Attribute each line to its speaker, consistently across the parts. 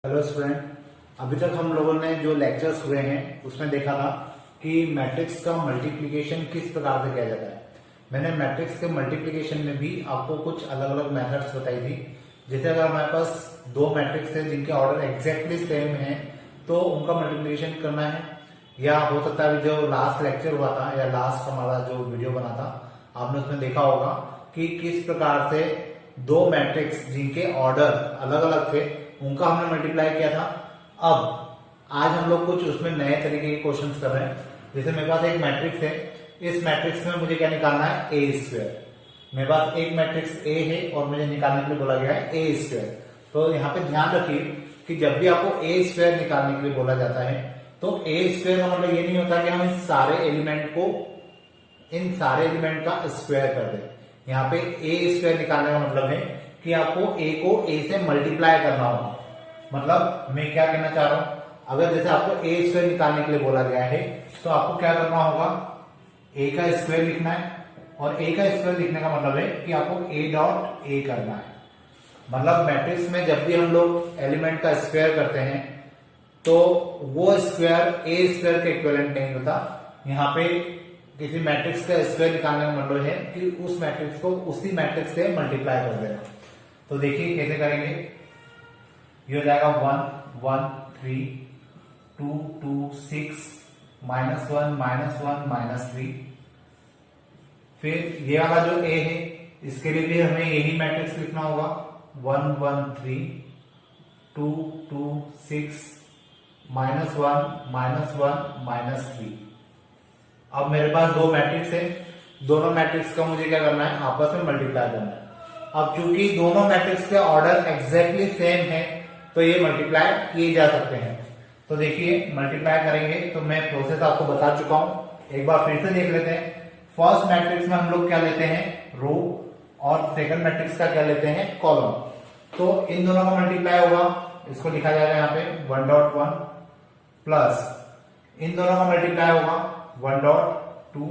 Speaker 1: Hello student. अभी तक हम लोगों ने जो लेक्चर्स हुए हैं उसमें देखा था कि मैट्रिक्स का मल्टीप्लिकेशन किस प्रकार से किया जाता है। मैंने मैट्रिक्स के मल्टीप्लिकेशन में भी आपको कुछ अलग अलग मेथड्स बताई थी। जैसे अगर हमारे पास दो मैट्रिक्स है जिनके ऑर्डर एग्जैक्टली सेम है तो उनका मल्टीप्लिकेशन करना है, या हो सकता है जो लास्ट लेक्चर हुआ था या लास्ट हमारा जो वीडियो बना था आपने उसमें देखा होगा कि किस प्रकार से दो मैट्रिक्स जिनके ऑर्डर अलग अलग थे उनका हमने मल्टीप्लाई किया था। अब आज हम लोग कुछ उसमें नए तरीके के क्वेश्चंस कर रहे हैं। जैसे मेरे पास एक मैट्रिक्स है, इस मैट्रिक्स में मुझे क्या निकालना है, ए स्क्वायर। मेरे पास एक मैट्रिक्स ए है और मुझे निकालने के लिए बोला गया है ए स्क्वायर। तो यहाँ पे ध्यान रखिए कि जब भी आपको ए स्क्वायर निकालने के लिए बोला जाता है तो ए स्क्वायर का मतलब ये नहीं होता कि हम इन सारे एलिमेंट का स्क्वायर कर दें। यहाँ पे ए स्क्वायर निकालने का मतलब है कि आपको ए को ए से मल्टीप्लाई करना होगा। मतलब मैं क्या कहना चाह रहा हूं, अगर जैसे आपको ए स्क्वायर निकालने के लिए बोला गया है तो आपको क्या करना होगा, ए का स्क्वायर लिखना है। और ए का स्क्वायर लिखने का मतलब है कि आपको ए डॉट ए करना है। मतलब मैट्रिक्स में जब भी हम लोग एलिमेंट का स्क्वायर करते हैं तो वो स्क्वायर ए स्क्वायर के इक्विवेलेंट नहीं होता। यहाँ पे किसी मैट्रिक्स का स्क्वायर निकालने का मतलब है कि उस मैट्रिक्स को उसी मैट्रिक्स से मल्टीप्लाई कर देना। तो देखिए कैसे करेंगे, ये हो जाएगा 1 1 3 2 2 6 -1 -1 -3। फिर ये वाला जो ए है इसके लिए भी हमें यही मैट्रिक्स लिखना होगा 1 1 3 2 2 6 -1 -3। अब मेरे पास दो मैट्रिक्स है, दोनों मैट्रिक्स का मुझे क्या करना है, आपस में मल्टीप्लाई करना है। अब चूंकि दोनों मैट्रिक्स के ऑर्डर एग्जैक्टली सेम है तो ये मल्टीप्लाई किए जा सकते हैं। तो देखिए मल्टीप्लाई करेंगे तो मैं प्रोसेस आपको बता चुका हूं, एक बार फिर से देख लेते हैं। फर्स्ट मैट्रिक्स में हम लोग क्या लेते हैं, रो, और सेकंड मैट्रिक्स का क्या लेते हैं, कॉलम। तो इन दोनों का मल्टीप्लाई होगा, इसको लिखा जाएगा यहाँ पे 1.1 प्लस इन दोनों का मल्टीप्लाई होगा 1.2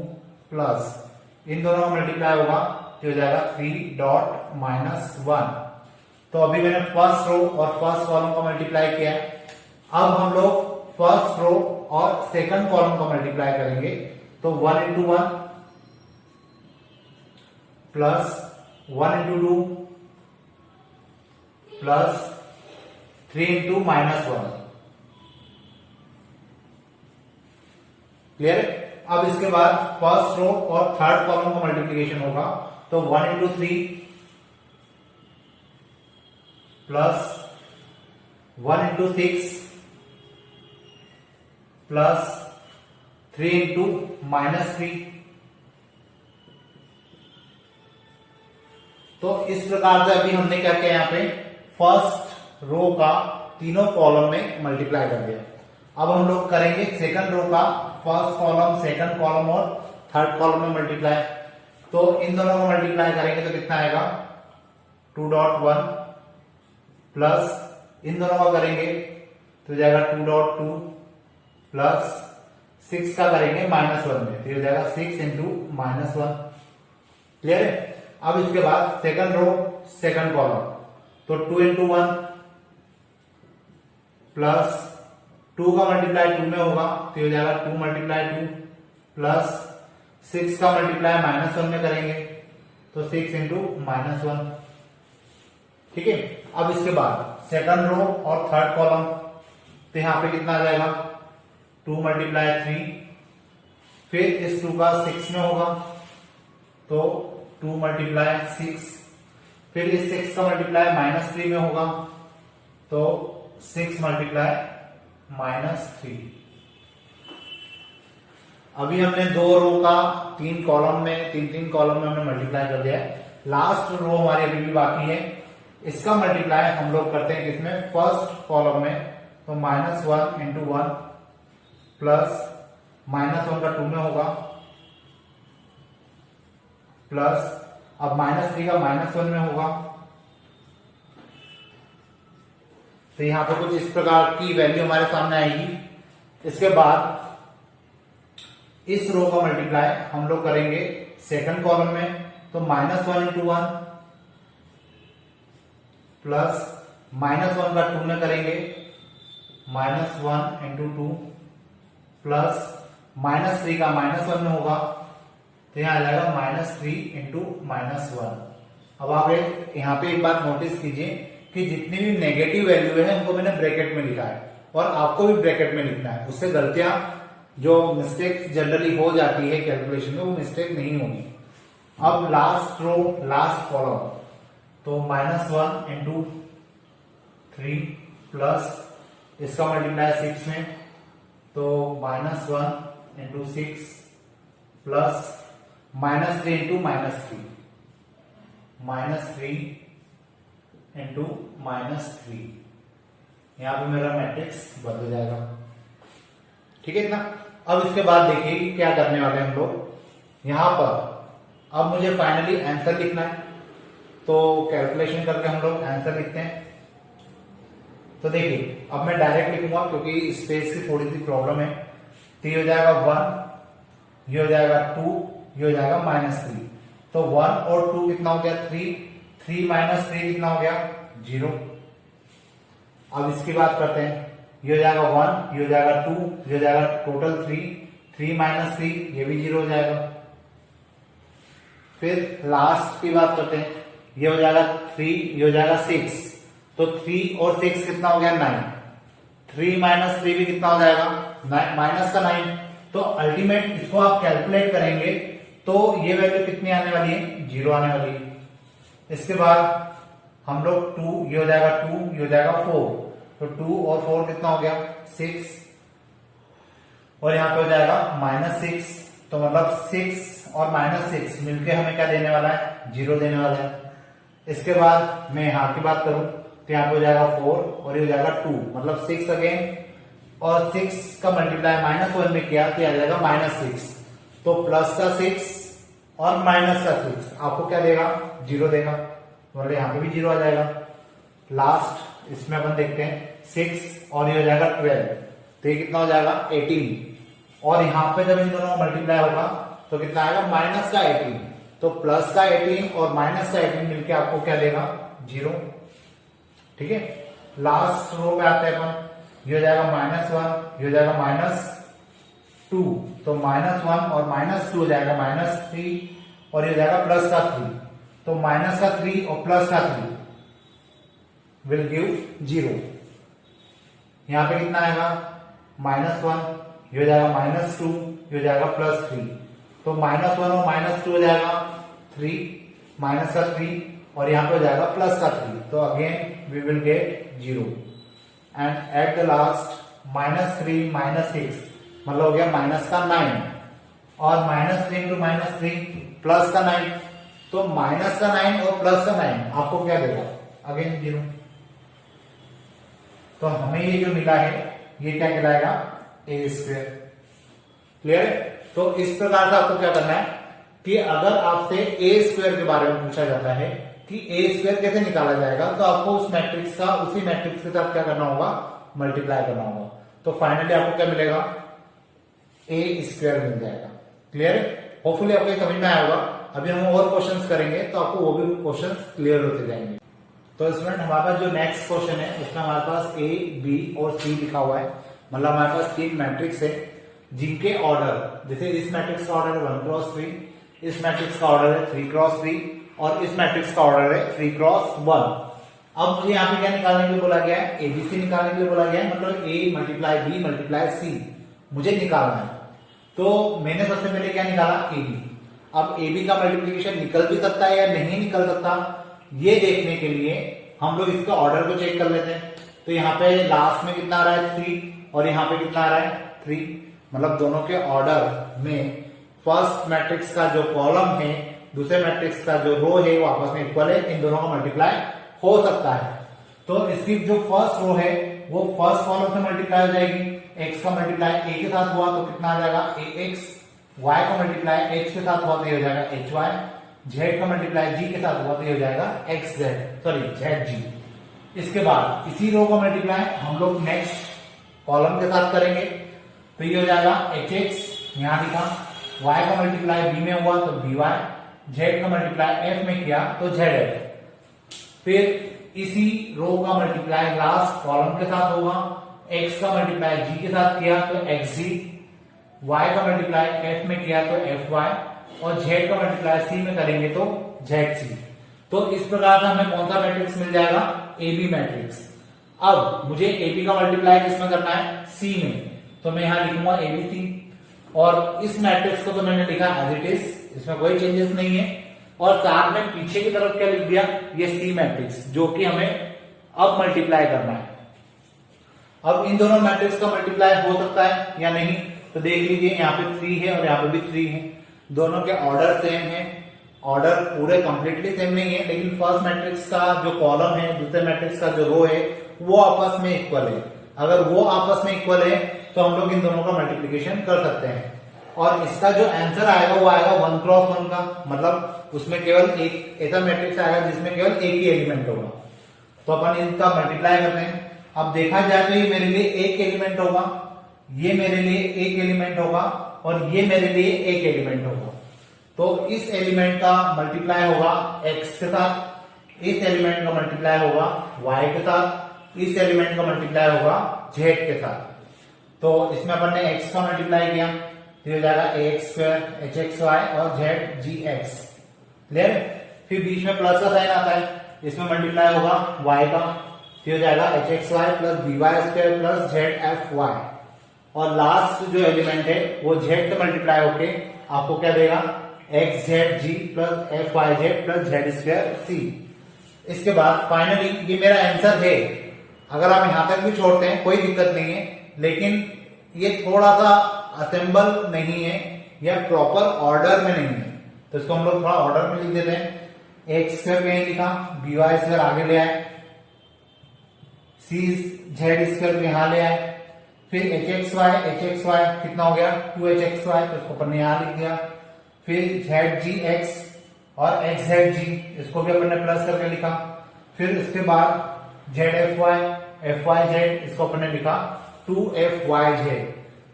Speaker 1: प्लस इन दोनों का मल्टीप्लाई होगा तो हो जाएगा 3.-1। तो अभी मैंने फर्स्ट रो और फर्स्ट कॉलम का मल्टीप्लाई किया है। अब हम लोग फर्स्ट रो और सेकंड कॉलम का मल्टीप्लाई करेंगे तो 1 × 1 प्लस 1 × 2 प्लस 3 × -1। क्लियर? अब इसके बाद फर्स्ट रो और थर्ड कॉलम का मल्टीप्लीकेशन होगा तो 1 × 3 प्लस 1 × 6 प्लस 3 × -3। तो इस प्रकार से अभी हमने क्या किया, यहाँ पे फर्स्ट रो का तीनों कॉलम में मल्टीप्लाई कर दिया। अब हम लोग करेंगे सेकंड रो का फर्स्ट कॉलम, सेकंड कॉलम और थर्ड कॉलम में मल्टीप्लाई। तो इन दोनों को मल्टीप्लाई करेंगे तो कितना आएगा 2.1 प्लस इन दोनों का करेंगे तो जाएगा 2.2 प्लस 6 का करेंगे -1 में तो हो जाएगा 6 × -1। क्लियर है? अब इसके बाद सेकंड रो सेकंड कॉलम तो 2 × 1 प्लस 2 का मल्टीप्लाई 2 में होगा तो हो जाएगा 2 × 2 प्लस 6 का मल्टीप्लाई -1 में करेंगे तो 6 × -1। ठीक है? अब इसके बाद सेकंड रो और थर्ड कॉलम तो यहां पे कितना आ जाएगा 2 × 3, फिर इस 2 का 6 में होगा तो 2 × 6, फिर इस 6 का मल्टीप्लाई -3 में होगा तो 6 × -3। अभी हमने दो रो का तीन कॉलम में हमने मल्टीप्लाई कर दिया है। लास्ट रो हमारी अभी भी बाकी है, इसका मल्टीप्लाई हम लोग करते हैं किसमें, फर्स्ट कॉलम में तो -1 × 1 प्लस -1 का 2 में होगा प्लस अब -3 का -1 में होगा। तो यहां पर कुछ इस प्रकार की वैल्यू हमारे सामने आएगी। इसके बाद इस रो का मल्टीप्लाई हम लोग करेंगे सेकंड कॉलम में तो -1 × 1 प्लस -1 का 2 में करेंगे -1 × 2 प्लस -3 का -1 में होगा तो यहाँ आ जाएगा -3 × -1। अब आप यहाँ पे एक बात नोटिस कीजिए कि जितनी भी नेगेटिव वैल्यू है उनको मैंने ब्रैकेट में लिखा है और आपको भी ब्रैकेट में लिखना है, उससे गलतियां जो मिस्टेक्स जनरली हो जाती है कैलकुलेशन में वो मिस्टेक नहीं होगी। अब लास्ट रो लास्ट कॉलम तो -1 × 3 प्लस इसका मल्टीप्लाई 6 में तो -1 × 6 प्लस -3 × -3 -3 × -3 यहां पे मेरा मैट्रिक्स बदल जाएगा। ठीक है ना। अब इसके बाद देखिए कि क्या करने वाले हैं हम लोग। यहां पर अब मुझे फाइनली आंसर लिखना है तो कैलकुलेशन करके हम लोग आंसर लिखते हैं। तो देखिए अब मैं डायरेक्ट लिखूंगा क्योंकि स्पेस की थोड़ी सी प्रॉब्लम है। तो ये हो जाएगा 1, ये हो जाएगा 2, ये हो जाएगा -3। तो 1 और 2 कितना हो गया 3, 3 - 3 कितना हो गया 0। अब इसकी बात करते हैं। ये हो जाएगा 1, ये हो जाएगा 2, ये हो जाएगा टोटल 3, 3 - 3 ये भी 0 हो जाएगा। फिर लास्ट की बात करते हैं। ये हो जाएगा 3, ये हो जाएगा 6। तो 3 और 6 कितना हो गया 9। 3 - 3 भी कितना हो जाएगा माइनस का 9। तो अल्टीमेट इसको आप कैलकुलेट करेंगे तो ये वैल्यू कितनी आने वाली है 0 आने वाली है। इसके बाद हम लोग 2, ये हो जाएगा 2, ये हो जाएगा 4। तो 2 और 4 कितना हो गया 6 और यहाँ पे हो जाएगा -6। तो मतलब 6 और -6 मिलके हमें क्या देने वाला है 0 देने वाला है। इसके बाद मैं यहाँ की बात करूं तो यहाँ पे हो जाएगा 4 और ये हो जाएगा 2 मतलब 6 अगेन और 6 का मल्टीप्लाई -1 में किया तो आ जाएगा -6। तो प्लस का 6 और माइनस का 6 आपको क्या देगा 0 देगा मतलब यहाँ पे भी 0 आ जाएगा। लास्ट इसमें अपन देखते हैं 6 और ये हो जाएगा 12 तो ये कितना हो जाएगा 18 और यहाँ पे जब इन दोनों का मल्टीप्लाई होगा तो कितना आएगा माइनस का 18। तो प्लस का 18 और माइनस का 18 मिलके आपको क्या देगा 0। ठीक है। लास्ट रो पे आते हैं अपन। ये हो जाएगा -1, ये हो जाएगा -2 तो -1 और -2 हो जाएगा -3 और ये हो जाएगा प्लस का 3। तो माइनस का 3 और प्लस का 3 विल गिव 0। यहां पे कितना आएगा -1, ये हो जाएगा -2, ये हो जाएगा +3। तो -1 और -2 हो जाएगा 3 माइनस का 3 और यहां पे हो जाएगा प्लस का 3। तो again we will get 0 and at the last -3 -6 मतलब हो गया माइनस का 9 और -3 × -3 प्लस का 9। तो माइनस का 9 और प्लस का 9 आपको क्या देगा अगेन 0। तो हमें ये जो मिला है ये क्या कहलाएगा a²। क्लियर है। तो इस प्रकार से आपको क्या करना है कि अगर आपसे a² के बारे में पूछा जाता है कि a² कैसे निकाला जाएगा तो आपको उस मैट्रिक्स का उसी मैट्रिक्स के साथ क्या करना होगा मल्टीप्लाई करना होगा। तो फाइनली आपको क्या मिलेगा a² मिल जाएगा। क्लियर है। होपफुली आपको समझ में आया होगा। अभी हम और क्वेश्चंस करेंगे तो आपको वो भी क्वेश्चंस क्लियर होते जाएंगे। तो स्टूडेंट हमारे पास जो नेक्स्ट क्वेश्चन है उसमें हमारे पास A, B और C लिखा हुआ है। मतलब हमारे पास 3 मैट्रिक्स है जिनके ऑर्डर जैसे इस मैट्रिक्स का ऑर्डर 1 × 3, इस मैट्रिक्स का ऑर्डर है 3 × 3 और इस मैट्रिक्स का ऑर्डर है 3 × 1। अब मुझे यहाँ पे क्या निकालने के लिए बोला गया है ABC निकालने के लिए बोला गया है। मतलब A × B × C मुझे निकालना है। तो मैंने सबसे पहले क्या निकाला AB। अब AB का मल्टीप्लीकेशन निकल भी सकता है या नहीं निकल सकता ये देखने के लिए हम लोग इसका ऑर्डर को चेक कर लेते हैं। तो यहाँ पे लास्ट में कितना आ रहा है 3 और यहाँ पे कितना आ रहा है 3। मतलब दोनों के ऑर्डर में फर्स्ट मैट्रिक्स का जो कॉलम है दूसरे मैट्रिक्स का जो रो है वो आपस में इक्वल है। इन दोनों का मल्टीप्लाई हो सकता है। तो इसकी जो फर्स्ट रो है वो फर्स्ट कॉलम से मल्टीप्लाई हो जाएगी। x का मल्टीप्लाई a के साथ हुआ तो कितना आ जाएगा ax। y का मल्टीप्लाई h के साथ हुआ तो ये हो जाएगा hy। z का मल्टीप्लाई g के साथ हुआ तो ये हो जाएगा zg। इसके बाद इसी रो का मल्टीप्लाई हम लोग नेक्स्ट कॉलम के साथ करेंगे तो ये हो जाएगा hx यहां लिखा। y का मल्टीप्लाई b में हुआ तो by, z का मल्टीप्लाई f में किया तो zf। फिर इसी रो का मल्टीप्लाई लास्ट कॉलम के साथ होगा x का मल्टीप्लाई g के साथ किया तो xg, y का मल्टीप्लाई f में किया तो fy और z का मल्टीप्लाई c में करेंगे तो zc। तो इस प्रकार से हमें कौन सा मैट्रिक्स मिल जाएगा, AB मैट्रिक्स। अब मुझे AB का मल्टीप्लाई किसमें करना है, C में, तो मैं यहां लिखूंगा ABC और इस मैट्रिक्स को तो मैंने लिखा एज इट इज, इसमें कोई चेंजेस नहीं है। और साथ में पीछे की तरफ क्या लिख दिया, ये C मैट्रिक्स, जो कि हमें अब मल्टीप्लाई करना है। अब इन दोनों मैट्रिक्स का मल्टीप्लाई हो सकता है या नहीं, तो देख लीजिए यहाँ पे 3 है और यहाँ पे भी 3 है, दोनों के ऑर्डर सेम है, ऑर्डर पूरे कंप्लीटली सेम नहीं है, लेकिन फर्स्ट मैट्रिक्स का जो कॉलम है, दूसरे मैट्रिक्स का जो रो है, वो आपस में इक्वल है। अगर वो आपस में इक्वल है तो हम लोग इन दोनों का मल्टीप्लीकेशन कर सकते हैं और इसका जो आंसर आएगा वो आएगा 1 क्रॉस 1 का, मतलब उसमें केवल एक ऐसा मैट्रिक्स आएगा जिसमें केवल एक ही एलिमेंट होगा। तो अपन इनका मल्टीप्लाई करते हैं। अब देखा जाए तो ये मेरे लिए एक एलिमेंट होगा, ये मेरे लिए एक एलिमेंट होगा और ये मेरे लिए एक एलिमेंट होगा। तो इस एलिमेंट का मल्टीप्लाई होगा x के साथ, इस एलिमेंट का मल्टीप्लाई होगा y के साथ, इस एलिमेंट का मल्टीप्लाई होगा z के साथ। तो इसमें अपन ने x का मल्टीप्लाई किया तो हो जाएगा ax² hxy और zgx, क्लियर। फिर बीच में प्लस का साइन आता है, इसमें मल्टीप्लाई होगा y का, फिर हो जाएगा hxy plus by² plus zfy और लास्ट जो एलिमेंट है वो z से मल्टीप्लाई होके आपको क्या देगा, xzg plus fyz plus z²c। इसके बाद फाइनली ये मेरा आंसर है। अगर आप यहां तक भी छोड़ते हैं कोई दिक्कत नहीं है, लेकिन ये थोड़ा सा असेंबल नहीं है या प्रॉपर ऑर्डर में नहीं है, तो इसको हम लोग थोड़ा ऑर्डर में लिख देते हैं। x² कहीं लिखा, by² आगे ले आए, z² यहां ले आए, फिर hxy कितना हो गया 2hxy, तो इसको अपन ने यहां लिख दिया। फिर zgx और xzg इसको भी अपन ने प्लस करके लिखा। फिर उसके बाद zfy fyz इसको अपन ने लिखा 2fyz।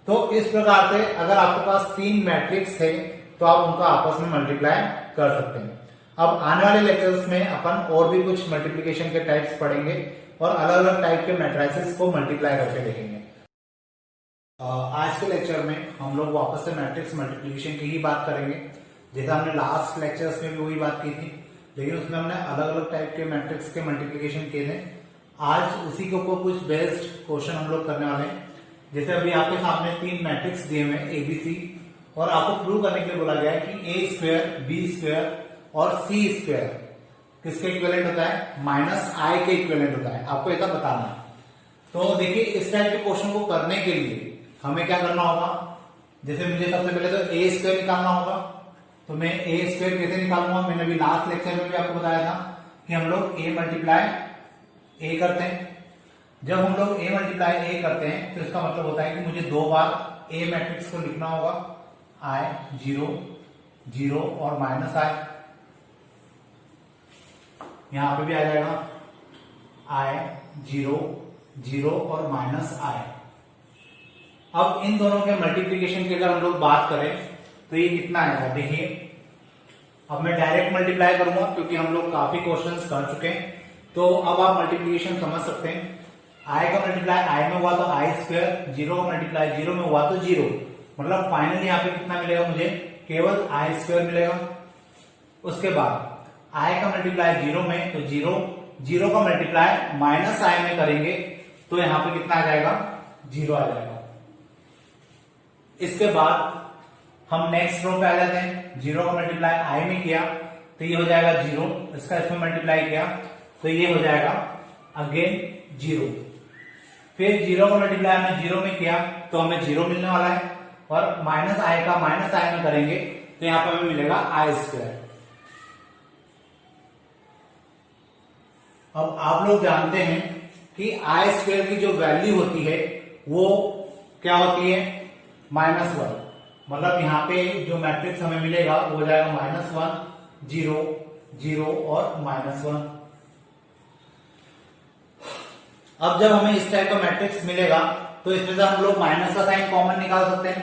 Speaker 1: तो इस प्रकार से अगर आपके पास 3 मैट्रिक्स है तो आप उनका आपस में मल्टीप्लाई कर सकते हैं। अब आने वाले लेक्चर्स में अपन और भी कुछ मल्टीप्लिकेशन के टाइप्स पढ़ेंगे और अलग अलग टाइप के मैट्रिसेस को मल्टीप्लाई करके देखेंगे। आज के लेक्चर में हम लोग वापस से मैट्रिक्स मल्टीप्लिकेशन की ही बात करेंगे, जैसा हमने लास्ट लेक्चर्स में भी वही बात की थी, लेकिन उसमें हमने अलग अलग टाइप के मैट्रिक्स के मल्टीप्लिकेशन किए थे। आज उसी के ऊपर कुछ बेस्ड क्वेश्चन हम लोग करने वाले हैं। जैसे अभी आपके सामने 3 मैट्रिक्स दिए हुए हैं ABC और आपको प्रूव करने के लिए बोला गया है कि a² b² और c² किसके इक्विवेलेंट होता है, -i के इक्विवेलेंट होता है, आपको ऐसा बताना है। तो देखिए इस टाइप के क्वेश्चन को करने के लिए हमें क्या करना होगा, जैसे मुझे सबसे पहले तो a² निकालना होगा। तो मैं a² कैसे निकालूंगा, मैंने अभी लास्ट लेक्चर में भी आपको बताया था कि हम लोग a मल्टीप्लाई a करते हैं। जब हम लोग a मल्टीप्लाई a करते हैं तो इसका मतलब होता है कि मुझे 2 बार a मैट्रिक्स को लिखना होगा, i 0 0 और -i, यहां पे भी आ जाएगा i 0 0 और -i। अब इन दोनों के मल्टीप्लिकेशन की अगर हम लोग बात करें तो ये कितना आएगा, देखिए अब मैं डायरेक्ट मल्टीप्लाई करूंगा क्योंकि हम लोग काफी क्वेश्चंस कर चुके हैं। तो अब आप मल्टीप्लिकेशन समझ सकते हैं। i का मल्टीप्लाई i में हुआ तो i², 0 का मल्टीप्लाई 0 में हुआ तो 0, मतलब फाइनली यहाँ पे कितना मिलेगा, मुझे केवल i² मिलेगा। उसके बाद i का मल्टीप्लाई 0 में तो 0, 0 का मल्टीप्लाई -i में करेंगे तो यहाँ पे कितना आ जाएगा, 0 आ जाएगा। इसके बाद हम नेक्स्ट रो पे आ जाते हैं। 0 का मल्टीप्लाई i में किया तो ये हो जाएगा 0, इसका इसमें मल्टीप्लाई किया तो ये हो जाएगा अगेन 0। फिर 0 का मल्टीप्लाई हमने 0 में किया तो हमें 0 मिलने वाला है और -i का -i में करेंगे तो यहां पर हमें मिलेगा i²। अब आप लोग जानते हैं कि i² की जो वैल्यू होती है वो क्या होती है, -1, मतलब यहाँ पे जो मैट्रिक्स हमें मिलेगा वो हो जाएगा -1 0 0 और -1। अब जब हमें इस टाइप का मैट्रिक्स मिलेगा तो इसमें से हम लोग माइनस का साइन कॉमन निकाल सकते हैं।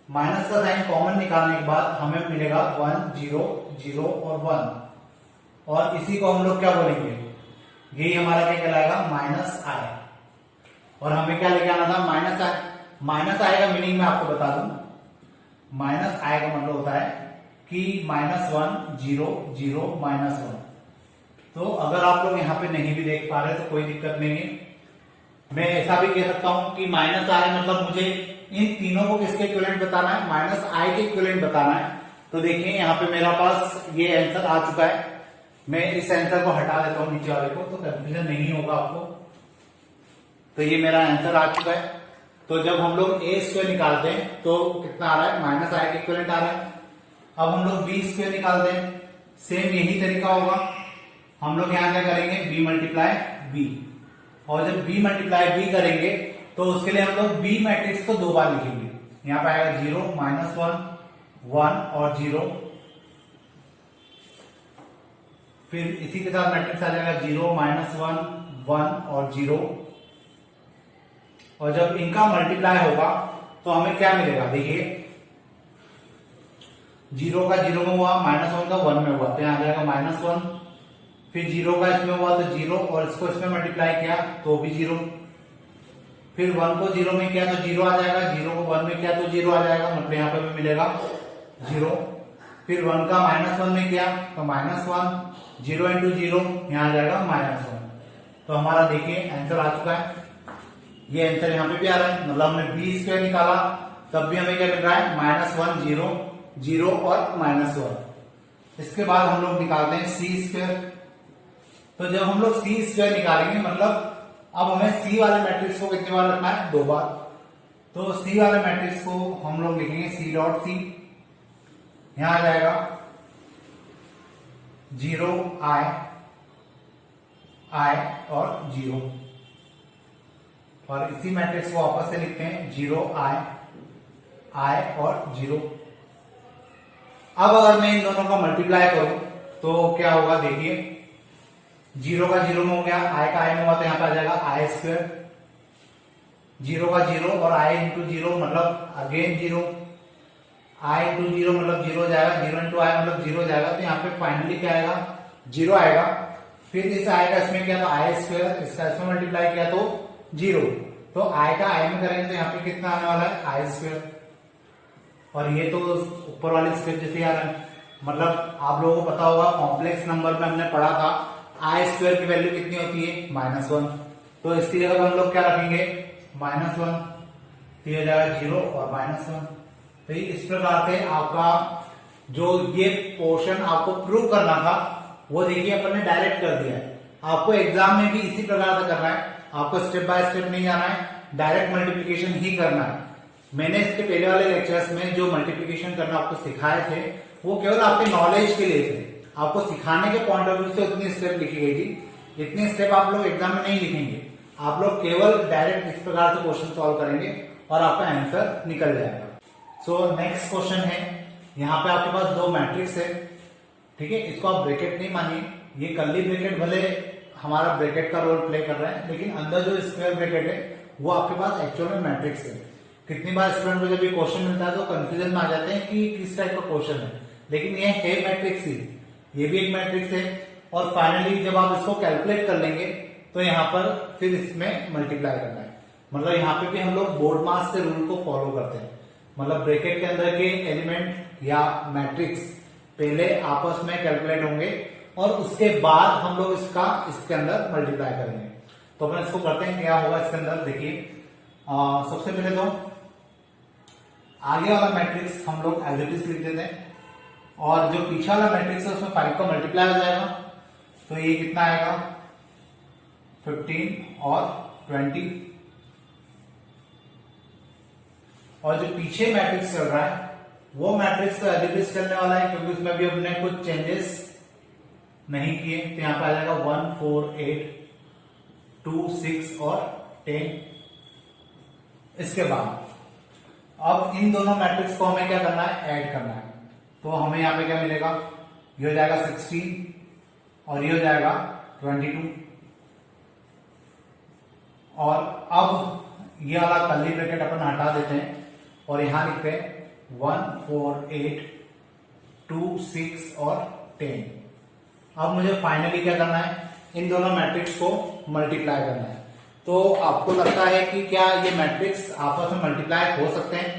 Speaker 1: माइनस का साइन कॉमन निकालने के बाद हमें मिलेगा 1 0 0 और 1, और इसी को हम लोग क्या बोलेंगे, यही हमारा क्या कहलाएगा, -i। और हमें क्या लेके आना था, माइनस आई। माइनस आई का मीनिंग मैं आपको बता दूं, माइनस आई का मतलब होता है कि -1 0 0 -1। तो अगर आप लोग यहाँ पे नहीं भी देख पा रहे तो कोई दिक्कत नहीं है, मैं ऐसा भी कह सकता हूं कि माइनस आई मतलब मुझे इन तीनों को किसके इक्विवेलेंट बताना है, माइनस आई के इक्विवेलेंट बताना है। तो देखिए यहाँ पे मेरा पास ये आंसर आ चुका है, मैं इस आंसर को हटा देता हूं नीचे वाले को, तो कंफ्यूजन नहीं होगा आपको। तो ये मेरा आंसर आ चुका है। तो जब हम लोग ए स्क्वायर निकालते हैं तो कितना आ रहा है, माइनस आई के इक्विवेलेंट आ रहा है। अब हम लोग बी स्क्वायर निकालते हैं, सेम यही तरीका होगा। हम लोग यहाँ क्या करेंगे, बी मल्टीप्लाई बी, और जब बी मल्टीप्लाई बी करेंगे तो उसके लिए हम लोग बी मैट्रिक्स को 2 बार लिखेंगे। यहाँ पे आएगा 0 -1 1 और 0, फिर इसी के साथ मैट्रिक्स आ जाएगा 0 -1 1 और 0। और जब इनका मल्टीप्लाई होगा तो हमें क्या मिलेगा, देखिए 0 का 0 में हुआ, -1 का 1 में हुआ, तो यहां आ जाएगा -1, फिर 0 का इसमें हुआ तो 0, और इसको इसमें मल्टीप्लाई किया तो भी 0, फिर 1 को 0 में किया तो 0 आ जाएगा, 0 को 1 में किया तो 0 आ जाएगा, मतलब यहाँ पे भी मिलेगा 0। फिर 1 का -1 में किया तो -1, 0 इंटू 0 यहाँ आ जाएगा -1। तो हमारा देखिए आंसर आ चुका है, ये आंसर यहाँ पे भी आ रहा है, मतलब हमने बी स्क्वायर निकाला तब भी हमें क्या मिल रहा है, -1 0 0 और -1। इसके बाद हम लोग निकालते हैं सी स्क्वायर। तो जब हम लोग सी स्क्वायर निकालेंगे मतलब अब हमें सी वाले मैट्रिक्स को कितने बार रखना है, 2 बार। तो सी वाले मैट्रिक्स को हम लोग लिखेंगे सी डॉट सी, यहां आ जाएगा 0 I और 0, और इसी मैट्रिक्स को वापस से लिखते हैं 0 I और 0। अब अगर मैं इन दोनों का मल्टीप्लाई करूं तो क्या होगा, देखिए 0 का 0 में हो गया, I का I में हुआ तो यहाँ पे आ जाएगा I स्क्वायर, 0 का 0 और I इंटू 0 मतलब अगेन 0, I इंटू 0 मतलब 0 हो जाएगा, 0 इंटू I मतलब 0 हो जाएगा, तो यहाँ पे फाइनली क्या आएगा, 0 आएगा। फिर इस I का इसमें किया तो I स्क्वायर, इसका इसमें मल्टीप्लाई किया तो 0, तो I का I में करेंगे तो यहाँ पे कितना आने वाला है, I स्क्वायर, और ये तो ऊपर वाले स्क्वायर जैसे आ रहा है। मतलब आप लोगों को पता होगा कॉम्प्लेक्स नंबर में हमने पढ़ा था आई स्क्वायर की वैल्यू कितनी होती है, -1, तो इसकी जगह हम लोग क्या रखेंगे, -1, तो ये हो जाएगा 0 और -1। तो इस प्रकार से आपका जो ये पोर्शन आपको प्रूव करना था वो देखिए अपन ने डायरेक्ट कर दिया है। आपको एग्जाम में भी इसी प्रकार से करना है, आपको स्टेप बाय स्टेप नहीं जाना है, डायरेक्ट मल्टीप्लीकेशन ही करना है। मैंने इसके पहले वाले लेक्चर्स में जो मल्टीप्लीकेशन करना आपको सिखाए थे वो केवल आपके नॉलेज के लिए थे, आपको सिखाने के पॉइंट ऑफ व्यू से उतनी स्टेप लिखी गई थी। इतने स्टेप आप लोग एग्जाम में नहीं लिखेंगे, आप लोग केवल डायरेक्ट इस प्रकार से क्वेश्चन सॉल्व करेंगे और आपका आंसर निकल जाएगा। सो नेक्स्ट क्वेश्चन है, यहाँ पे आपके पास 2 मैट्रिक्स है, ठीक है, इसको आप ब्रैकेट नहीं मानिए, ये कर्ली ब्रैकेट भले हमारा ब्रैकेट का रोल प्ले कर रहा है, लेकिन अंदर जो स्क्वायर ब्रैकेट है वो आपके पास एक्चुअल में मैट्रिक्स है। कितनी बार स्टूडेंट को जब ये क्वेश्चन मिलता है तो कंफ्यूजन में आ जाते हैं कि किस टाइप का क्वेश्चन है, लेकिन ये है मैट्रिक्स ही, ये भी एक मैट्रिक्स है। और फाइनली जब आप इसको कैलकुलेट कर लेंगे तो यहाँ पर फिर इसमें मल्टीप्लाई करना है, मतलब यहाँ पे भी हम लोग बोर्ड मास के रूल को फॉलो करते हैं, मतलब ब्रैकेट के अंदर के एलिमेंट या मैट्रिक्स पहले आपस में कैलकुलेट होंगे और उसके बाद हम लोग इसके अंदर मल्टीप्लाई करेंगे। तो अपन इसको करते हैं, क्या होगा इसके अंदर, देखिए सबसे पहले तो आगे वाला मैट्रिक्स हम लोग एज इट इज लिख देते हैं, और जो पीछे वाला मैट्रिक्स है उसमें 5 का मल्टीप्लाई हो जाएगा, तो ये कितना आएगा 15 और 20, और जो पीछे मैट्रिक्स चल रहा है वो मैट्रिक्स तो एज इट इज चलने वाला है, क्योंकि उसमें भी हमने कुछ चेंजेस नहीं किए, तो यहां पे आ जाएगा 1 4 8 2 6 और 10। इसके बाद अब इन दोनों मैट्रिक्स को हमें क्या करना है, ऐड करना है, तो हमें यहां पे क्या मिलेगा, ये हो जाएगा 16 और ये हो जाएगा 22, और अब ये वाला कर्ली ब्रैकेट अपन हटा देते हैं और यहां लिखते हैं 1 4 8 2 6 और 10। अब मुझे फाइनली क्या करना है, इन दोनों मैट्रिक्स को मल्टीप्लाई करना है, तो आपको लगता है कि क्या ये मैट्रिक्स आपस में मल्टीप्लाई हो सकते हैं?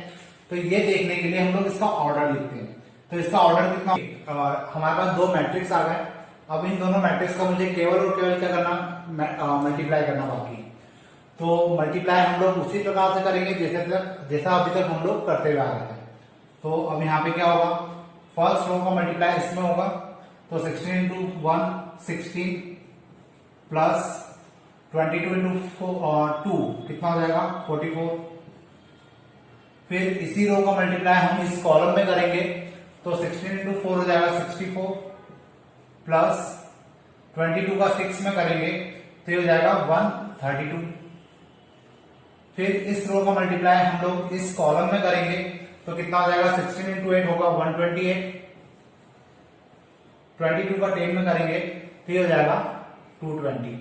Speaker 1: तो ये देखने के लिए हम लोग इसका ऑर्डर लिखते हैं। तो इसका ऑर्डर कितना, हमारे पास दो मैट्रिक्स आ गए। अब इन दोनों मैट्रिक्स का मुझे केवल और केवल क्या करना, मल्टीप्लाई करना बाकी है। तो मल्टीप्लाई हम लोग उसी प्रकार से करेंगे जैसा अभी तक हम लोग करते हुए आ रहे थे। तो अब यहाँ पे क्या होगा, फर्स्ट रो का मल्टीप्लाई इसमें होगा, तो 16 इंटू 1 16 प्लस 22 इंटू 2 कितना हो जाएगा 44। फिर इसी रो का मल्टीप्लाई हम इस कॉलम में करेंगे, तो 16 इंटू 4 हो जाएगा 64 प्लस 22 का 6 में करेंगे तो ये हो जाएगा 132। फिर इस रो का मल्टीप्लाई हम लोग इस कॉलम में करेंगे तो कितना हो जाएगा 16 इंटू 8 होगा 128, 22 का 10 में करेंगे तो ये हो जाएगा 220।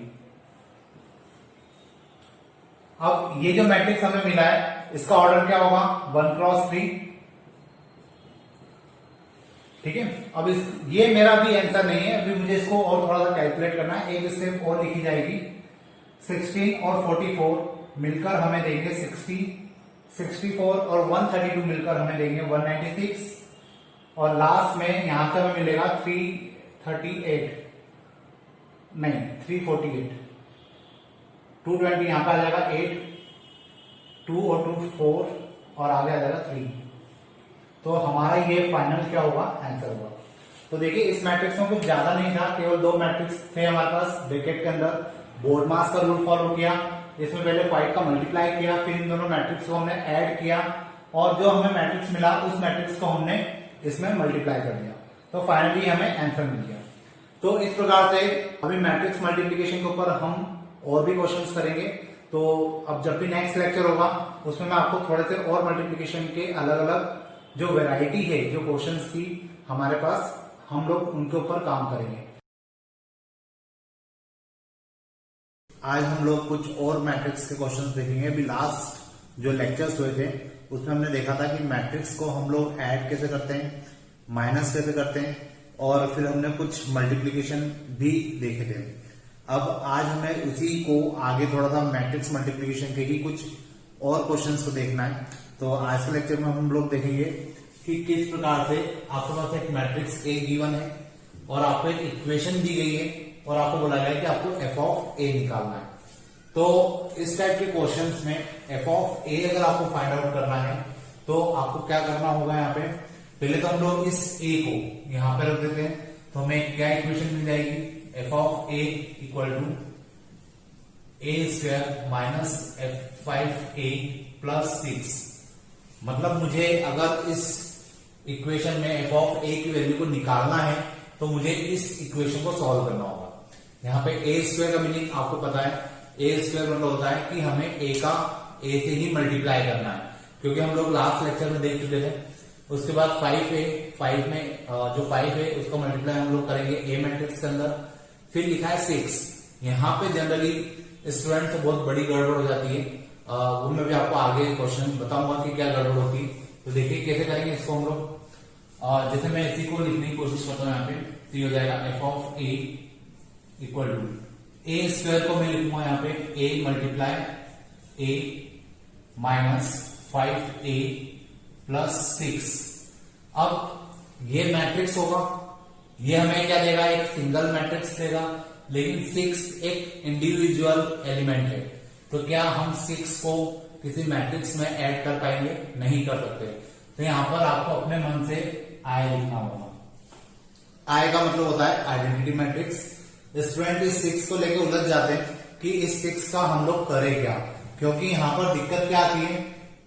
Speaker 1: अब ये जो मैट्रिक्स हमें मिला है इसका ऑर्डर क्या होगा 1 क्रॉस 3। ठीक है, अब ये मेरा भी आंसर नहीं है, अभी मुझे इसको और थोड़ा सा कैलकुलेट करना है। एक स्टेप और लिखी जाएगी, 16 और 44 मिलकर हमें देंगे 60, 64 और 132 मिलकर हमें देंगे 196 और लास्ट में यहां से हमें मिलेगा 338 नहीं 348, 220 यहां पर आ जाएगा 8, 2 और 2 4 और आगे आ जाएगा 3। तो हमारा ये फाइनल क्या होगा आंसर होगा। तो देखिए इस मैट्रिक्स में कुछ ज्यादा नहीं था, केवल दो मैट्रिक्स थे हमारे पास ब्रैकेट के अंदर। बोर्ड मास का रूल फॉलो किया, इसमें पहले 5 का मल्टीप्लाई किया, फिर इन दोनों मैट्रिक्स को हमने ऐड किया और जो हमें मैट्रिक्स मिला उस मैट्रिक्स को हमने इसमें मल्टीप्लाई कर दिया, तो फाइनली हमें आंसर मिल गया। तो इस प्रकार से अभी मैट्रिक्स मल्टीप्लीकेशन के ऊपर हम और भी क्वेश्चंस करेंगे। तो अब जब भी नेक्स्ट लेक्चर होगा उसमें मैं आपको थोड़े से और मल्टीप्लीकेशन के अलग अलग जो वैरायटी है, जो क्वेश्चंस की हमारे पास, हम लोग उनके ऊपर काम करेंगे। आज हम लोग कुछ और मैट्रिक्स के क्वेश्चंस देखेंगे। अभी लास्ट जो लेक्चर्स हुए थे उसमें हमने देखा था कि मैट्रिक्स को हम लोग ऐड कैसे करते हैं, माइनस कैसे करते हैं और फिर हमने कुछ मल्टीप्लीकेशन भी देखे थे। अब आज हमें उसी को आगे थोड़ा सा मैट्रिक्स मल्टीप्लीकेशन के ही कुछ और क्वेश्चंस को देखना है। तो आज के लेक्चर में हम लोग देखेंगे कि किस प्रकार से आपके पास एक मैट्रिक्स ए गिवन है और आपको एक इक्वेशन दी गई है और आपको बोला गया है कि आपको एफ ऑफ ए निकालना है। तो इस टाइप के क्वेश्चंस में एफ ऑफ ए अगर आपको फाइंड आउट करना है तो आपको क्या करना होगा, यहाँ पे पहले तो हम लोग इस ए को यहाँ पे रख देते हैं, तो हमें क्या इक्वेशन मिल जाएगी, F of A equal to A square minus f5a plus 6। मतलब मुझे अगर इस इक्वेशन में एफ ऑफ ए की वैल्यू को निकालना है तो मुझे इस इक्वेशन को सॉल्व करना होगा। यहाँ पे ए स्क्वायर का मीनिंग आपको पता है, ए स्क्वायर मतलब होता है कि हमें ए का ए से ही मल्टीप्लाई करना है, क्योंकि हम लोग लास्ट लेक्चर में देख चुके थे। उसके बाद 5 में जो 5 है उसका मल्टीप्लाई हम लोग करेंगे ए मैट्रिक्स के अंदर। फिर लिखा है 6। यहाँ पे जनरली स्टूडेंट से बहुत बड़ी गड़बड़ हो जाती है, वो मैं भी आपको आगे क्वेश्चन बताऊंगा कि क्या गड़बड़ होती है। तो देखिए कैसे करेंगे इसको हम लोग। जैसे मैं इसी को लिखने की कोशिश करता हूँ यहाँ पे, तो ये हो जाएगा F of A equal to A square को मैं लिखूंगा यहाँ पे A multiply A minus 5a plus 6। अब ये मैट्रिक्स होगा, ये हमें क्या देगा, एक सिंगल मैट्रिक्स देगा, लेकिन 6 एक इंडिविजुअल एलिमेंट है। तो क्या हम 6 को किसी मैट्रिक्स में ऐड कर पाएंगे? नहीं कर सकते। तो यहां पर आपको अपने मन से आई लिखना होगा। आई का मतलब होता है आइडेंटिटी मैट्रिक्स। स्टूडेंट इस 6 को लेके उलझ जाते हैं कि इस 6 का हम लोग करें क्या, क्योंकि यहाँ पर दिक्कत क्या आती है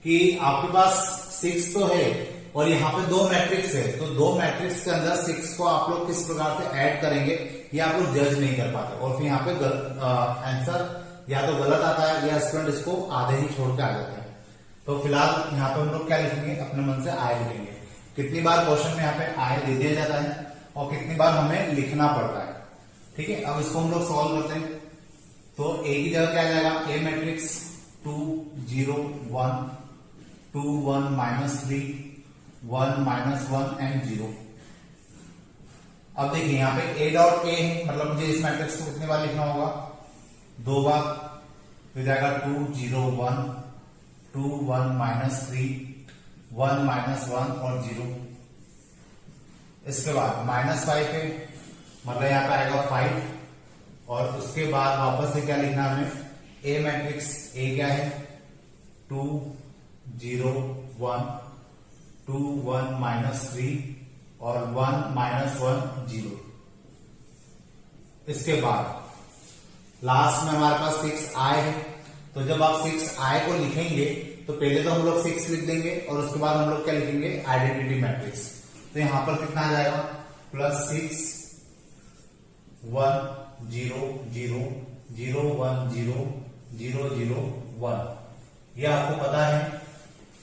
Speaker 1: कि आपके पास 6 तो है और यहाँ पे 2 मैट्रिक्स है, तो 2 मैट्रिक्स के अंदर 6 को आप लोग किस प्रकार से ऐड करेंगे ये आप लोग जज नहीं कर पाते और फिर यहाँ पे आंसर या तो गलत आता है या स्टूडेंट इसको आधे ही छोड़ के आ जाते हैं। तो फिलहाल यहाँ पे हम लोग क्या लिखेंगे, अपने मन से आय लिखेंगे। कितनी बार क्वेश्चन में यहाँ पे आय दे दिया जाता है और कितनी बार हमें लिखना पड़ता है। ठीक है, अब इसको हम लोग सॉल्व करते हैं। तो ए की जगह क्या आ जाएगा, ए मैट्रिक्स 2 0 1 2 1 -3 1 -1 एंड 0। अब देखिए यहाँ पे a डॉट ए है, मतलब मुझे इस मैट्रिक्स को कितनी बार लिखना होगा, 2 बार। हो जाएगा 2 0 1, 2 1 -3, 1 -1 और 0। इसके बाद -5 है, मतलब यहाँ पे आएगा 5 और उसके बाद वापस से क्या लिखना है हमें, ए मैट्रिक्स। ए क्या है, 2 0 1, 2 1 -3 और 1 -1 0। इसके बाद लास्ट में हमारे पास 6 i है, तो जब आप 6 i को लिखेंगे तो पहले तो हम लोग 6 लिख देंगे और उसके बाद हम लोग क्या लिखेंगे, आइडेंटिटी मैट्रिक्स। तो यहां पर कितना आ जाएगा, +6 1 0 0 0 1 0 0 0 1। यह आपको पता है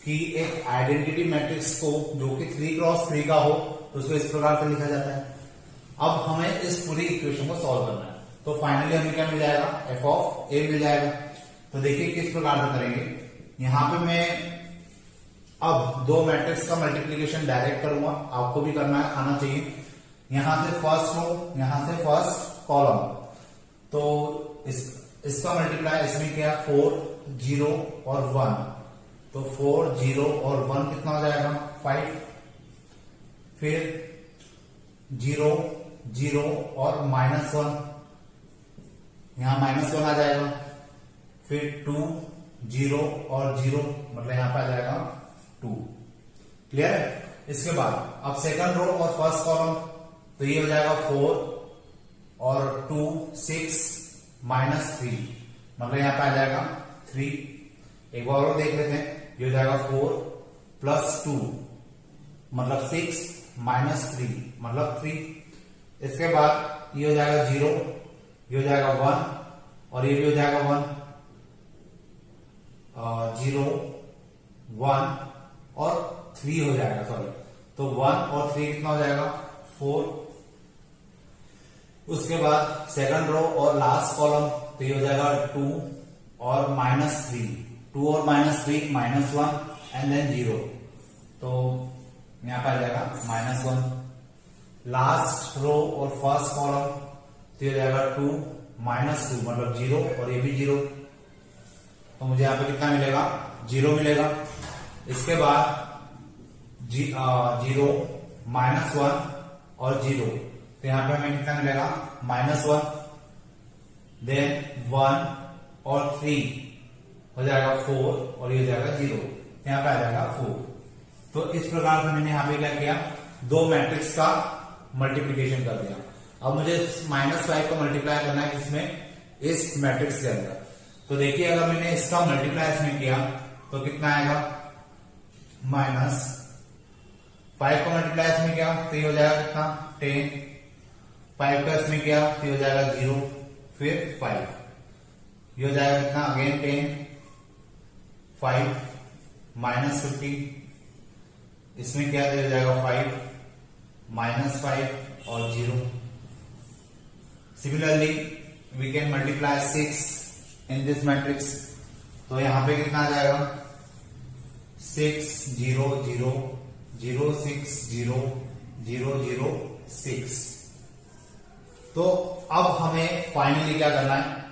Speaker 1: कि एक आइडेंटिटी मैट्रिक्स को जो कि 3x3 का हो तो उसको इस प्रकार से लिखा जाता है। अब हमें इस पूरी इक्वेशन को सॉल्व करना है, तो फाइनली हमें क्या मिल जाएगा, f ऑफ a मिल जाएगा। तो देखिए किस प्रकार से करेंगे। यहां पे मैं अब दो मैट्रिक्स का मल्टीप्लीकेशन डायरेक्ट करूंगा, आपको भी करना है, आना चाहिए। यहां से फर्स्ट रो, यहां से फर्स्ट कॉलम, तो इसका मल्टीप्लाई इसमें क्या, 4 0 और 1, तो 4 0 और 1 कितना हो जाएगा, 5। फिर 0 0 और -1, यहां -1 आ जाएगा। फिर 2 0 और 0, मतलब यहां पे आ जाएगा 2। क्लियर है। इसके बाद अब सेकंड रो और फर्स्ट कॉलम, तो ये हो जाएगा 4 और 2 6 -3, मतलब यहां पे आ जाएगा 3। एक बार और देख लेते हैं, ये हो जाएगा 4 + 2 मतलब 6 -3 मतलब 3। इसके बाद ये हो जाएगा 0, ये हो जाएगा 1 और ये भी हो जाएगा 1, 0 1 और 3 हो जाएगा, सॉरी, तो 1 और 3 कितना हो जाएगा, 4। उसके बाद सेकंड रो और लास्ट कॉलम, तो ये हो जाएगा 2 और -3, 2 और -3 -1 एंड देन 0, तो यहां पर आ जाएगा -1। लास्ट रो और फर्स्ट कॉलम, तो ये हो जाएगा 2 -2 मतलब 0 और ये भी 0, तो मुझे यहां पे कितना मिलेगा, 0 मिलेगा। इसके बाद 0 -1 और 0, तो यहां पे हमें कितना मिलेगा, -1। देन 1 और 3 हो जाएगा 4 और ये हो जाएगा 0, यहां पे आ जाएगा 4। तो इस प्रकार से मैंने यहां पे क्या किया, दो मैट्रिक्स का मल्टीप्लीकेशन कर दिया। अब मुझे -5 को मल्टीप्लाई करना है किसमें, इस मैट्रिक्स के अंदर। तो देखिए अगर मैंने इसका मल्टीप्लाई इसमें किया तो कितना आएगा, -5 को मल्टीप्लाई इसमें किया तो ये हो जाएगा कितना, 10। 5 का इसमें किया तो ये हो जाएगा 0, फिर 5, ये हो जाएगा कितना, अगेन 10, 5 -50, इसमें क्या हो जाएगा 5 -5 और 0। Similarly we can multiply 6 in this matrix, तो यहां पे कितना आ जाएगा, 6 0 0 0 6 0 0 0 6। तो अब हमें फाइनली क्या करना है,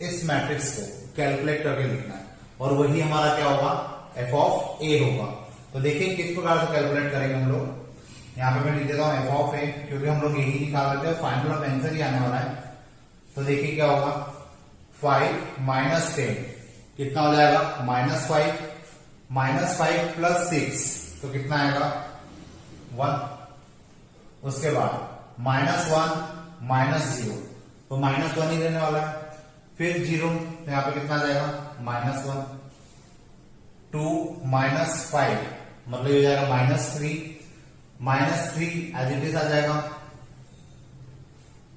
Speaker 1: इस मैट्रिक्स को कैलकुलेट करके लिखना है और वही हमारा क्या होगा, f ऑफ a होगा। तो देखिए किस प्रकार से कैलकुलेट करेंगे हम लोग। यहां पे मैं लिख देता हूं f ऑफ a, क्योंकि हम लोग यही निकाल रहे थे, फाइनल ऑफ आंसर ही आने वाला है। तो देखिए क्या होगा, 5 -10 कितना हो जाएगा, -5 -5 + 6 तो कितना आएगा, 1। उसके बाद -1 -0 तो -1 ही रहने वाला है। फिर 0, तो यहां पे कितना आ जाएगा, -1। 2 -5 मतलब ये हो जाएगा -3 एज इट इज आ जाएगा।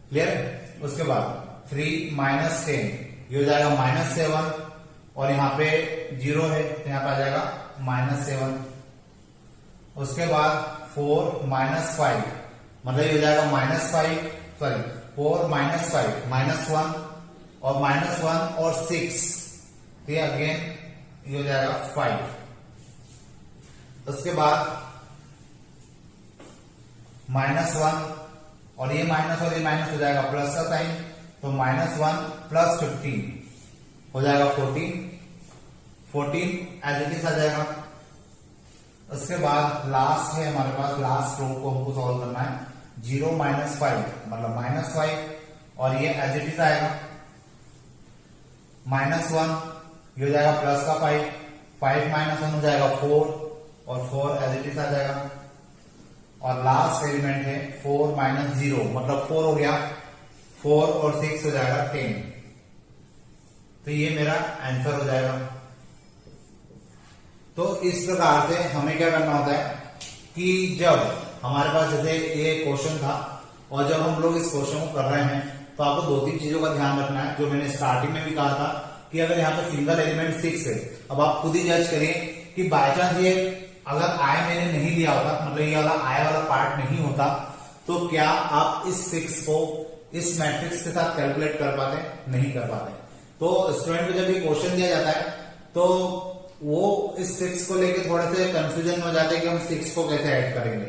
Speaker 1: क्लियर। उसके बाद 3 -10 ये हो जाएगा -7 और यहाँ पे 0 है तो यहाँ पे आ जाएगा -7। उसके बाद 4 -5 मतलब ये हो जाएगा -5, सॉरी 4 -5 -1 और -1 और 6, ये अगेन ये हो जाएगा 5। उसके बाद -1 और ये माइनस और ये माइनस हो जाएगा, प्लस का साइन, तो -1 + 15 हो जाएगा 14 एज इट इज आ जाएगा। उसके बाद लास्ट है हमारे पास, लास्ट रो को हमको सॉल्व करना है। 0 - 5 मतलब -5 और ये एज इट इज आएगा। -1 ये हो जाएगा प्लस का 5 -1 हो जाएगा 4 और 4 एज इट इज आ जाएगा। और लास्ट एलिमेंट है 4 - 0 मतलब 4 हो गया, 4 और 6 हो जाएगा 10। तो ये मेरा आंसर हो जाएगा। तो इस प्रकार से हमें क्या करना होता है कि जब हमारे पास जैसे ये क्वेश्चन था और जब हम लोग इस क्वेश्चन को कर रहे हैं तो आपको 2-3 चीजों का ध्यान रखना है, जो मैंने स्टार्टिंग में भी कहा था कि अगर यहाँ पे सिंगल एलिमेंट 6 है, अब आप खुद ही जज करिए कि बाय चांस ये अगर आई मैंने नहीं लिया होता, मतलब ये वाला आई वाला पार्ट नहीं होता, तो क्या आप इस 6 को इस मैट्रिक्स के साथ कैलकुलेट कर पाते? नहीं कर पाते। तो स्टूडेंट को जब ये क्वेश्चन दिया जाता है तो वो इस 6 को लेके थोड़े से कंफ्यूजन में हो जाते हैं कि हम 6 को कैसे ऐड करेंगे,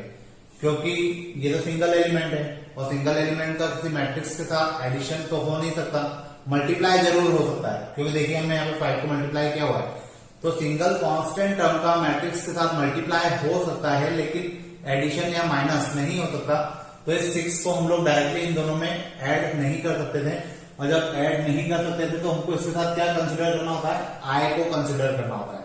Speaker 1: क्योंकि ये तो सिंगल एलिमेंट है और सिंगल एलिमेंट का किसी मैट्रिक्स के साथ एडिशन तो हो नहीं सकता, मल्टीप्लाई जरूर हो सकता है, क्योंकि देखिए हमने यहाँ पे 5 को मल्टीप्लाई किया हुआ है। तो सिंगल कांस्टेंट टर्म का मैट्रिक्स के साथ मल्टीप्लाई हो सकता है लेकिन एडिशन या माइनस नहीं हो सकता। तो इस 6 को हम लोग डायरेक्टली इन दोनों में ऐड नहीं कर सकते थे, और जब ऐड नहीं कर सकते थे तो हमको इसके साथ क्या कंसिडर करना होता है? आई को कंसिडर करना होता है।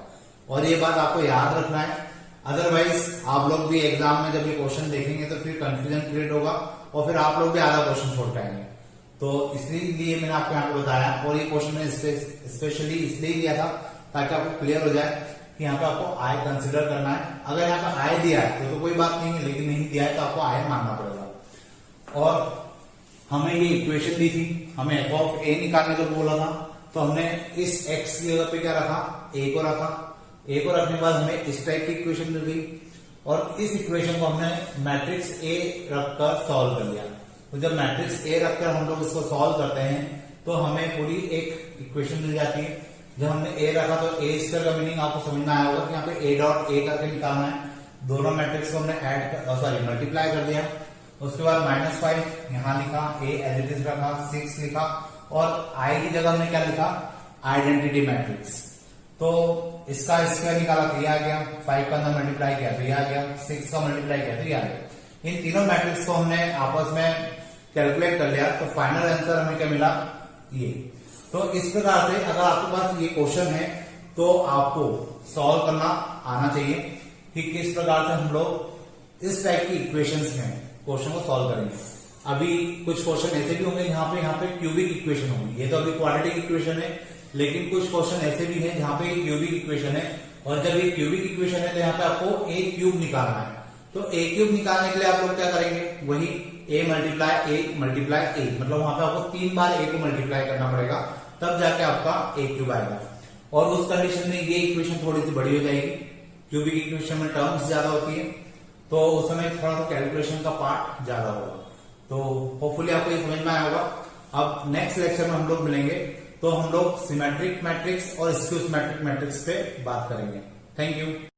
Speaker 1: और ये बात आपको याद रखना है, अदरवाइज आप लोग भी एग्जाम में जब ये क्वेश्चन देखेंगे तो फिर कंफ्यूजन क्रिएट होगा और फिर आप लोग भी आधा क्वेश्चन छोड़ पाएंगे। तो इसलिए मैंने आपको यहाँ पे बताया, और ये क्वेश्चन मैंने स्पेशली इसलिए लिया था ताकि आपको क्लियर हो जाए कि यहाँ पे आपको आई कंसिडर करना है। अगर यहाँ पे आई दिया है तो कोई बात नहीं है, लेकिन नहीं दिया है तो आपको आई मानना पड़ेगा। और हमें ये इक्वेशन दी थी, हमें एफ ऑफ ए निकालने को बोला था, तो हमने इस एक्स की जगह पे क्या रखा? ए को रखा। ए को रखने के बाद हमें इस टाइप की इक्वेशन मिल गई और इस इक्वेशन को हमने मैट्रिक्स ए रखकर सॉल्व कर लिया। तो जब मैट्रिक्स ए रखकर हम लोग इसको सॉल्व करते हैं तो हमें पूरी एक इक्वेशन मिल जाती है। जब हमने ए रखा तो ए स्क्वायर का मीनिंग आपको समझ में आया होगा कि यहाँ पे ए डॉट ए करके निकालना है। दोनों मैट्रिक्स को हमने मल्टीप्लाई कर दिया। उसके बाद -5 यहाँ लिखा, ए एज इट इज रखा, 6 लिखा और आई की जगह हमने क्या लिखा? Identity matrix. तो इसका स्क्वायर निकाला तो ये आ गया, 5 का अंदर मल्टीप्लाई किया तो ये आ गया, 6 का मल्टीप्लाई किया तो ये आ गया। इन तीनों मैट्रिक्स को हमने आपस में कैलकुलेट कर लिया तो फाइनल आंसर हमें क्या मिला? ये। तो इस प्रकार से अगर आपके पास ये क्वेश्चन है तो आपको सॉल्व करना आना चाहिए कि किस प्रकार से हम लोग इस टाइप की इक्वेशंस में क्वेश्चन को सॉल्व करेंगे। अभी कुछ क्वेश्चन ऐसे भी होंगे यहाँ पे क्यूबिक इक्वेशन होंगी। ये तो अभी क्वाड्रेटिक इक्वेशन है, लेकिन कुछ क्वेश्चन ऐसे भी हैं जहाँ पे क्यूबिक इक्वेशन है, और जब ये क्यूबिक इक्वेशन है तो यहाँ पे आपको ए क्यूब निकालना है। तो ए क्यूब निकालने के लिए आप लोग क्या करेंगे? वही ए मल्टीप्लाई ए, मतलब वहां पे आपको 3 बार ए को मल्टीप्लाई करना पड़ेगा, तब जाके आपका ए क्यूब आएगा। और उस कंडीशन में ये इक्वेशन थोड़ी सी बड़ी हो जाएगी, क्यूबिक इक्वेशन में टर्म्स ज्यादा होती है, तो उस समय थोड़ा सा कैलकुलेशन का पार्ट ज्यादा होगा। तो होपफुली आपको ये समझ में आया होगा। अब नेक्स्ट लेक्चर में हम लोग मिलेंगे तो हम लोग सिमेट्रिक मैट्रिक्स और स्क्यू सिमेट्रिक मैट्रिक्स पे बात करेंगे। Thank you.